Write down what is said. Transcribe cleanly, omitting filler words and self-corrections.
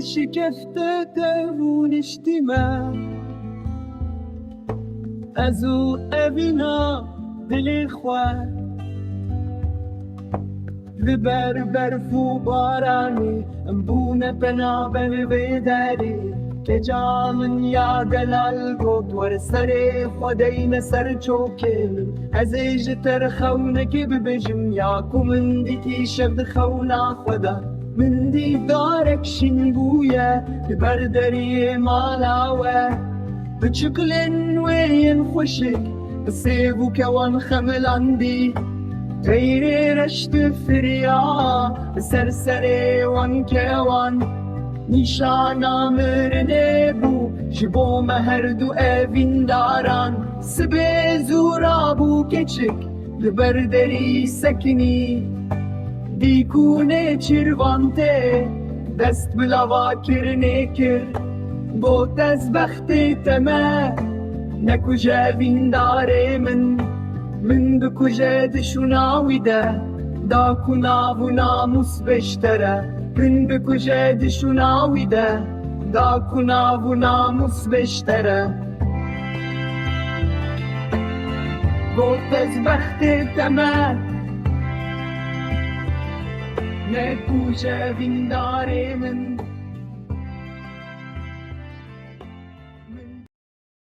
شکفت درون اجتماع ازو ابینا دل خواه لبر برف و بارانی بونه پنا بر بیداری که جامن یا دلال گود ور سر خودین سر چوکل از ایج تر خونکی ببجم یا کمن دیتی شبد خونا خدا من دی دارک شنگویا ببردری مالاوه بشكل وين خوشك بسيبو كوان خمل عندي غيري رشت فريا سرسري وان كوان نشانا مرنبو جبو مهردو اوين داران سبي زورابو كچك لبردري سكني ديكونه چروانته دست بلاوا کرنه کر بۆ دەستبەختێ تەمە نەکوژە ویندارێ من بکوژە دش و ناویدە داک و ناو و ناموس بەشتەرە من بکوژە دش و ناویدە داک و ناو و ناموس بەشتەرە بۆ دەستبەختێ تەمە نەکوژە ویندارێ من